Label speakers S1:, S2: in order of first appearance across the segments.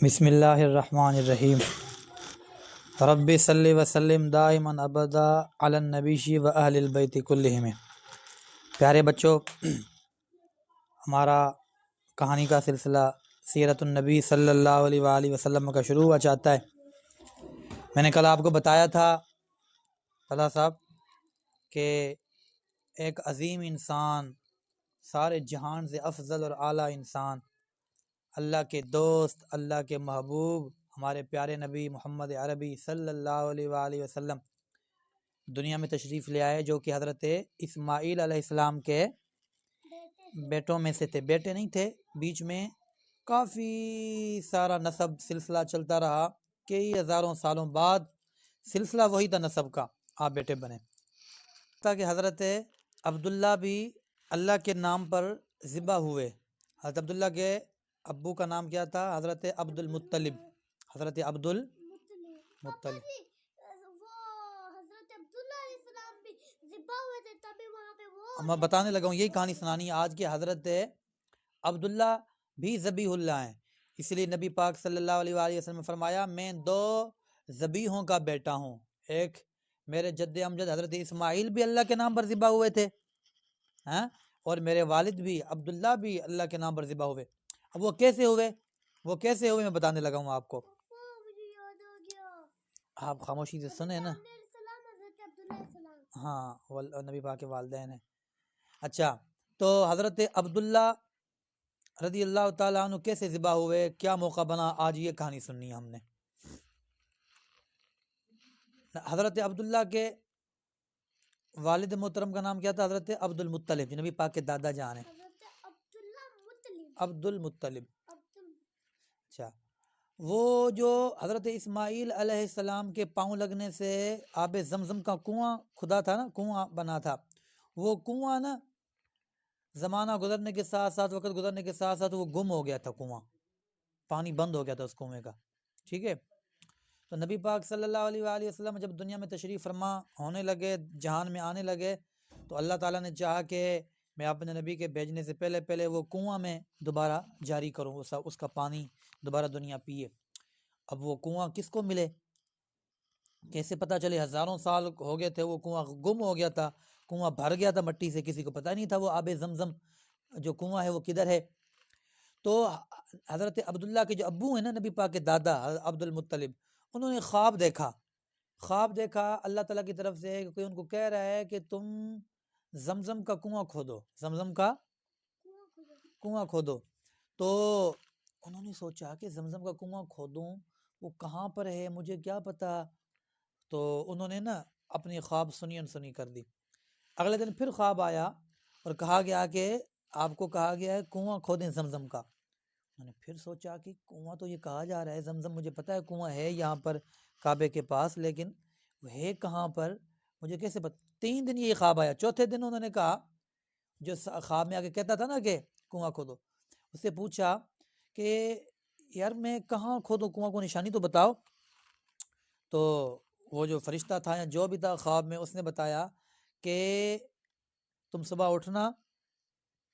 S1: بسم اللہ الرحمن الرحیم رب صلی وسلم دائما ابدا علی النبی و اہل البیت کلہم۔ پیارے بچوں، ہمارا کہانی کا سلسلہ سیرت النبی صلی اللہ علیہ وآلہ وسلم کا شروع ہوا چاہتا ہے۔ میں نے کل آپ کو بتایا تھا طلحہ صاحب کہ ایک عظیم انسان، سارے جہان سے افضل اور اعلیٰ انسان، اللہ کے دوست، اللہ کے محبوب، ہمارے پیارے نبی محمد عربی صلی اللہ علیہ وآلہ وسلم دنیا میں تشریف لے آئے، جو کہ حضرت اسماعیل علیہ السلام کے بیٹوں میں سے تھے۔ بیٹے نہیں تھے، بیچ میں کافی سارا نسب سلسلہ چلتا رہا، کئی ہزاروں سالوں بعد سلسلہ وہی تھا نسب کا، آپ بیٹے بنے، تاکہ حضرت عبداللہ بھی اللہ کے نام پر ذبح ہوئے۔ حضرت عبداللہ کے ابو کا نام کیا تھا؟ حضرت عبد المطلب، حضرت عبد المطلب۔ میں بتانے لگا ہوں، یہی کہانی سنانی ہے آج، کے حضرت عبداللہ بھی ذبیح اللہ ہیں۔ اس لیے نبی پاک صلی اللہ علیہ وآلہ وسلم نے فرمایا، میں دو ذبیحوں کا بیٹا ہوں، ایک میرے جد امجد حضرت اسماعیل بھی اللہ کے نام پر ذبح ہوئے تھے، اور میرے والد بھی عبداللہ بھی اللہ کے نام پر ذبح ہوئے۔ اب وہ کیسے ہوئے میں بتانے لگا ہوں آپ کو، آپ خاموشی سے سنیں نا۔ ہاں، نبی پاک کے والدین ہیں۔ اچھا، تو حضرت عبداللہ رضی اللہ تعالیٰ عنہ کیسے ذبح ہوئے، کیا موقع بنا، آج یہ کہانی سننی ہے ہم نے۔ حضرت عبداللہ کے والد محترم کا نام کیا تھا؟ حضرت عبد المطلب، جو نبی پاک کے دادا جان ہیں، عبد المطلب۔ اچھا، وہ جو حضرت اسماعیل علیہ السلام کے پاؤں لگنے سے آب زمزم کا کنواں کھدا تھا نا، کنواں بنا تھا، وہ کنواں نا زمانہ گزرنے کے ساتھ ساتھ، وقت گزرنے کے ساتھ ساتھ وہ گم ہو گیا تھا، کنواں، پانی بند ہو گیا تھا اس کنویں کا، ٹھیک ہے۔ تو نبی پاک صلی اللہ علیہ وآلہ وسلم جب دنیا میں تشریف فرما ہونے لگے، جہان میں آنے لگے، تو اللہ تعالیٰ نے چاہا کہ میں اپنے نبی کے بھیجنے سے پہلے وہ کنواں میں دوبارہ جاری کروں، اس کا پانی دوبارہ دنیا پیے۔ اب وہ کنواں کس کو ملے، کیسے پتہ چلے؟ ہزاروں سال ہو گئے تھے، وہ کنواں گم ہو گیا تھا، کنواں بھر گیا تھا مٹی سے، کسی کو پتہ نہیں تھا وہ آب زمزم جو کنواں ہے وہ کدھر ہے۔ تو حضرت عبداللہ کے جو ابو ہیں نا، نبی پاک کے دادا عبد المطلب، انہوں نے خواب دیکھا اللہ تعالیٰ کی طرف سے، کوئی ان کو کہہ رہا ہے کہ تم زمزم کا کنواں کھودو، زمزم کا کنواں کھودو۔ تو انہوں نے سوچا کہ زمزم کا کنواں کھودوں، وہ کہاں پر ہے، مجھے کیا پتا۔ تو انہوں نے نا اپنی خواب سنی انسنی کر دی۔ اگلے دن پھر خواب آیا اور کہا گیا کہ آپ کو کہا گیا ہے کنواں کھودیں زمزم کا۔ انہوں نے پھر سوچا کہ کنواں تو یہ کہا جا رہا ہے، زمزم مجھے پتا ہے کنواں ہے یہاں پر کعبے کے پاس، لیکن وہ ہے کہاں پر، مجھے کیسے پتا۔ 3 دن یہ خواب آیا، چوتھے دن انہوں نے کہا، جو خواب میں آگے کہتا تھا نا کہ کنواں کھودو، اس سے پوچھا کہ یار میں کہاں کھودوں کنواں، کو نشانی تو بتاؤ۔ تو وہ جو فرشتہ تھا یا جو بھی تھا خواب میں، اس نے بتایا کہ تم صبح اٹھنا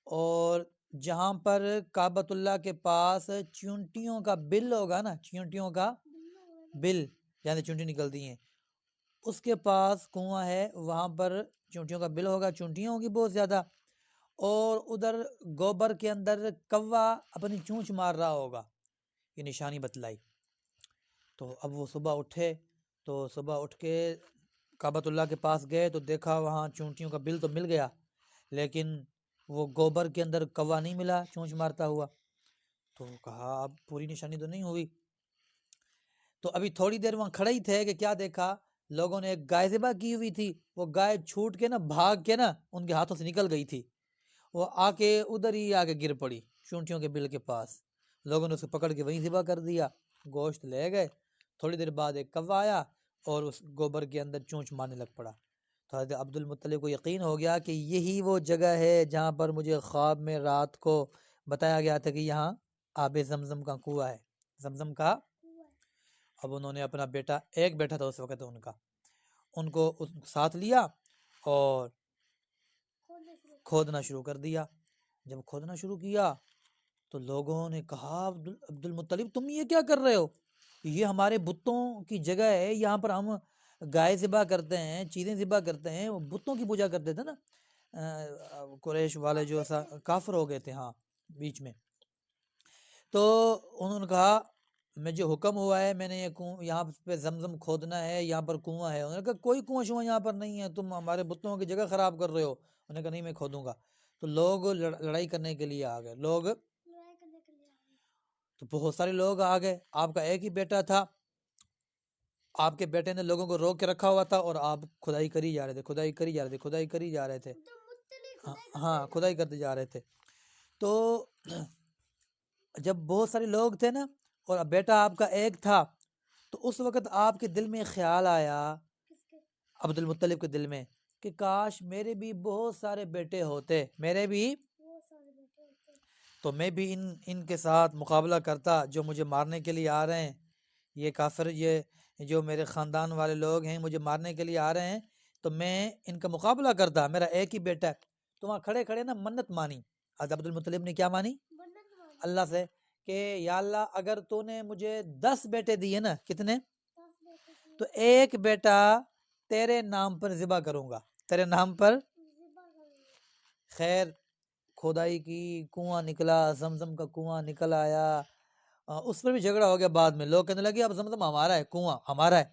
S1: اور جہاں پر کعبۃ اللہ کے پاس چونٹیوں کا بل ہوگا نا، چونٹیوں کا بل یعنی چونٹی نکلتی ہیں، اس کے پاس کنواں ہے، وہاں پر چونٹیوں کا بل ہوگا، چونٹیاں ہوگی بہت زیادہ، اور ادھر گوبر کے اندر کوا اپنی چونچ مار رہا ہوگا، یہ نشانی بتلائی۔ تو اب وہ صبح اٹھے، تو صبح اٹھ کے کعبۃ اللہ کے پاس گئے تو دیکھا وہاں چونٹیوں کا بل تو مل گیا، لیکن وہ گوبر کے اندر کوا نہیں ملا چونچ مارتا ہوا۔ تو کہا اب پوری نشانی تو نہیں ہوئی۔ تو ابھی تھوڑی دیر وہاں کھڑے ہی تھے کہ کیا دیکھا، لوگوں نے ایک گائے ذبح کی ہوئی تھی، وہ گائے چھوٹ کے نا، بھاگ کے نا ان کے ہاتھوں سے نکل گئی تھی، وہ آ کے ادھر ہی آ کے گر پڑی چونٹیوں کے بل کے پاس۔ لوگوں نے اسے پکڑ کے وہیں ذبح کر دیا، گوشت لے گئے۔ تھوڑی دیر بعد ایک کوا آیا اور اس گوبر کے اندر چونچ مارنے لگ پڑا۔ تو حضرت عبد المطلب کو یقین ہو گیا کہ یہی وہ جگہ ہے جہاں پر مجھے خواب میں رات کو بتایا گیا تھا کہ یہاں آب زمزم کا کنواں ہے، زمزم کا۔ اب انہوں نے اپنا بیٹا، ایک بیٹا تھا اس وقت ان کو ساتھ لیا اور کھودنا شروع کر دیا۔ جب کھودنا شروع کیا تو لوگوں نے کہا عبد المطلب تم یہ کیا کر رہے ہو؟ یہ ہمارے بتوں کی جگہ ہے، یہاں پر ہم گائے ذبح کرتے ہیں، چیزیں ذبح کرتے ہیں، وہ بتوں کی پوجا کرتے تھے نا۔ قریش والے جو کافر ہو گئے تھے ہاں بیچ میں، تو انہوں نے کہا میں جو حکم ہوا ہے میں نے یہ یہاں پہ زمزم کھودنا ہے، یہاں پر کنواں ہے۔ انہوں نے کہا کوئی کنواں شواں یہاں پر نہیں ہے، تم ہمارے بتوں کی جگہ خراب کر رہے ہو۔ انہوں نے کہا نہیں میں کھودوں گا۔ تو لوگ لڑائی کرنے کے لیے آ گئے، تو بہت سارے لوگ آ گئے۔ آپ کا ایک ہی بیٹا تھا، آپ کے بیٹے نے لوگوں کو روک کے رکھا ہوا تھا، اور آپ کھدائی کری جا رہے تھے، کھدائی کری جا رہے تھے، کھدائی کری جا رہے تھے، ہاں کھدائی کرتے جا رہے تھے۔ تو جب بہت سارے لوگ تھے نا، اور بیٹا آپ کا ایک تھا، تو اس وقت آپ کے دل میں خیال آیا، عبد المطلب کے دل میں، کہ کاش میرے بھی بہت سارے بیٹے ہوتے، میرے بھی، تو میں بھی ان کے ساتھ مقابلہ کرتا جو مجھے مارنے کے لیے آ رہے ہیں۔ یہ کافر، یہ جو میرے خاندان والے لوگ ہیں مجھے مارنے کے لیے آ رہے ہیں، تو میں ان کا مقابلہ کرتا، میرا ایک ہی بیٹا ہے۔ تو وہاں کھڑے کھڑے نا منت مانی، عبد المطلب نے کیا مانی؟ اللہ سے، کہ یا اللہ اگر تو نے مجھے 10 بیٹے دیے نا، کتنے؟ تو ایک بیٹا تیرے نام پر ذبح کروں گا، تیرے نام پر۔ خیر کھودائی کی، کنواں نکلا، زمزم کا کنواں نکل آیا۔ اس پر بھی جھگڑا ہو گیا بعد میں، لوگ کہنے لگے اب زمزم ہمارا ہے، کنواں ہمارا ہے۔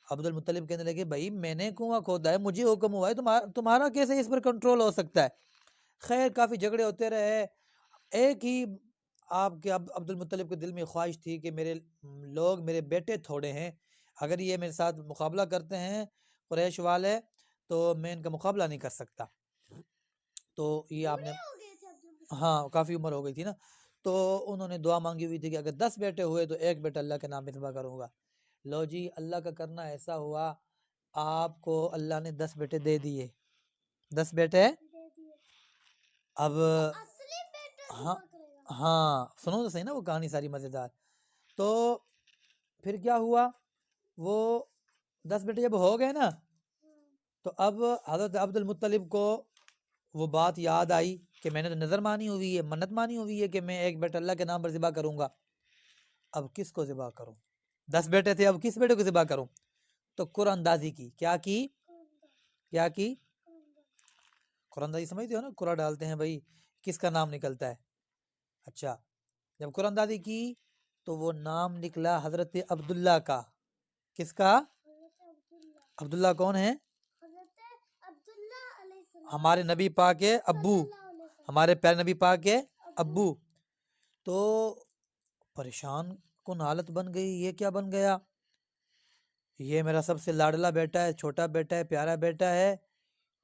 S1: عبد المطلب کہنے لگے بھائی میں نے کنواں کھودا ہے، مجھے حکم ہوا ہے، تمہارا کیسے اس پر کنٹرول ہو سکتا ہے؟ خیر کافی جھگڑے ہوتے رہے۔ ایک ہی آپ کے عبد المطلب کے دل میں خواہش تھی کہ میرے لوگ، میرے بیٹے تھوڑے ہیں، اگر یہ میرے ساتھ مقابلہ کرتے ہیں قریش والے تو میں ان کا مقابلہ نہیں کر سکتا۔ تو یہ آپ نے، ہاں کافی عمر ہو گئی تھی نا، تو انہوں نے دعا مانگی ہوئی تھی کہ اگر 10 بیٹے ہوئے تو ایک بیٹا اللہ کے نام میں ذبح کروں گا۔ لو جی اللہ کا کرنا ایسا ہوا، آپ کو اللہ نے 10 بیٹے دے دیے، 10 بیٹے۔ اب ہاں ہاں سنو تو صحیح نا وہ کہانی ساری مزیدار۔ تو پھر کیا ہوا، وہ 10 بیٹے جب ہو گئے نا، تو اب حضرت عبد المطلب کو وہ بات یاد آئی کہ میں نے تو نظر مانی ہوئی ہے، منت مانی ہوئی ہے کہ میں ایک بیٹا اللہ کے نام پر ذبح کروں گا، اب کس کو ذبح کروں؟ 10 بیٹے تھے، اب کس بیٹے کو ذبح کروں؟ تو قرآن اندازی کی، کیا کی؟ قرآن اندازی سمجھتے ہو نا، قرآن ڈالتے ہیں بھائی کس کا نام نکلتا ہے۔ اچھا جب قرآن اندازی کی تو وہ نام نکلا حضرت عبداللہ کا۔ کس کا؟ عبداللہ کون ہے؟ ہمارے نبی پاک کے ابو، ہمارے پیارے نبی پاک کے ابو۔ تو پریشان کن حالت بن گئی، یہ کیا بن گیا؟ یہ میرا سب سے لاڈلا بیٹا ہے، چھوٹا بیٹا ہے، پیارا بیٹا ہے،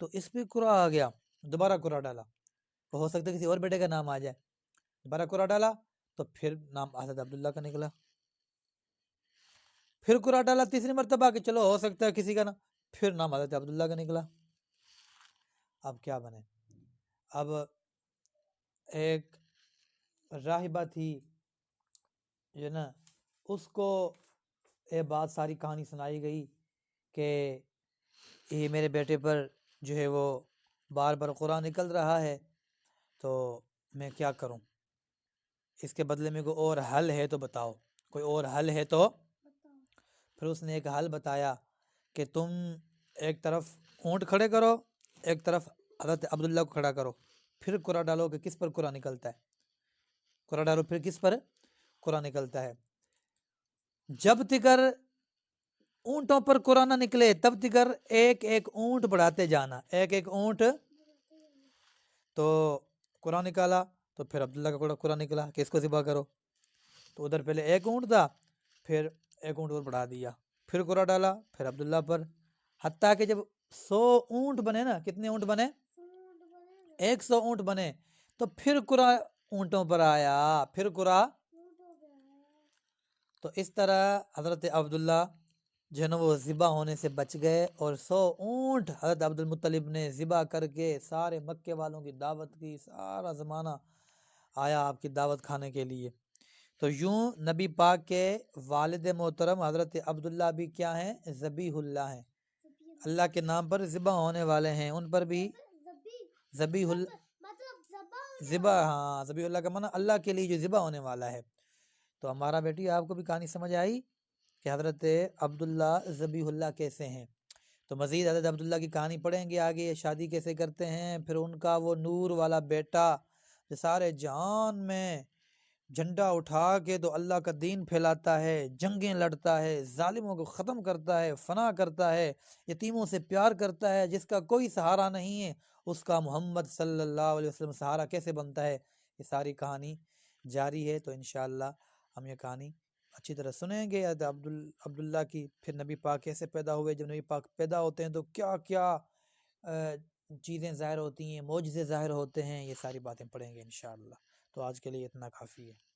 S1: تو اس پہ قرآن آ گیا۔ دوبارہ قرآن ڈالا، ہو سکتا ہے کسی اور بیٹے کا نام آ جائے، دوبارہ قرآن ڈالا تو پھر نام حضرت عبداللہ کا نکلا۔ پھر قرآن ڈالا تیسری مرتبہ کہ چلو ہو سکتا ہے کسی کا نام، پھر نام حضرت عبداللہ کا نکلا۔ اب کیا بنے؟ اب ایک راہبہ تھی جو نا، اس کو یہ بات ساری کہانی سنائی گئی کہ یہ میرے بیٹے پر جو ہے وہ بار بار قرآن نکل رہا ہے، تو میں کیا کروں؟ اس کے بدلے میں کوئی اور حل ہے تو بتاؤ، کوئی اور حل ہے تو۔ پھر اس نے ایک حل بتایا کہ تم ایک طرف اونٹ کھڑے کرو، ایک طرف حضرت عبداللہ کو کھڑا کرو، پھر قرآن ڈالو کہ کس پر قرآن نکلتا ہے، قرآن ڈالو پھر کس پر قرآن نکلتا ہے۔ جب تکر اونٹوں پر قرآن نہ نکلے تب تکر ایک ایک اونٹ بڑھاتے جانا، ایک ایک اونٹ۔ تو قرآن نکالا تو پھر عبداللہ کا قرآن نکلا کہ اس کو ذبح کرو، تو ادھر پہلے ایک اونٹ تھا، پھر ایک اونٹ اور بڑھا دیا، پھر قرآن ڈالا، پھر عبداللہ پر، حتیٰ کہ جب 100 اونٹ بنے نا، کتنے اونٹ بنے؟ 100 اونٹ بنے، تو پھر قرآن اونٹوں پر آیا، پھر قرآن۔ تو اس طرح حضرت عبداللہ جو ہے نا وہ ذبح ہونے سے بچ گئے، اور 100 اونٹ حضرت عبد المطلب نے ذبح کر کے سارے مکے والوں کی دعوت کی، سارا زمانہ آیا آپ کی دعوت کھانے کے لیے۔ تو یوں نبی پاک کے والد محترم حضرت عبداللہ بھی کیا ہیں؟ ذبیح اللہ ہیں، اللہ کے نام پر ذبح ہونے والے ہیں، ان پر بھی ذبیح اللہ، ذبح، ہاں ذبیح اللہ کا معنی اللہ کے لیے جو ذبح ہونے والا ہے۔ تو ہمارا بیٹی آپ کو بھی کہانی سمجھ آئی کہ حضرت عبداللہ ذبیح اللہ کیسے ہیں۔ تو مزید حضرت عبداللہ کی کہانی پڑھیں گے آگے، یہ شادی کیسے کرتے ہیں، پھر ان کا وہ نور والا بیٹا جو سارے جہان میں جھنڈا اٹھا کے تو اللہ کا دین پھیلاتا ہے، جنگیں لڑتا ہے، ظالموں کو ختم کرتا ہے، فنا کرتا ہے، یتیموں سے پیار کرتا ہے، جس کا کوئی سہارا نہیں ہے، اس کا محمد صلی اللہ علیہ وسلم سہارا کیسے بنتا ہے، یہ ساری کہانی جاری ہے۔ تو انشاءاللہ ہم یہ کہانی اچھی طرح سنیں گے حضرت عبداللہ کی، پھر نبی پاک کیسے پیدا ہوئے، جب نبی پاک پیدا ہوتے ہیں تو کیا کیا چیزیں ظاہر ہوتی ہیں، معجزے ظاہر ہوتے ہیں، یہ ساری باتیں پڑھیں گے انشاءاللہ۔ تو آج کے لیے اتنا کافی ہے۔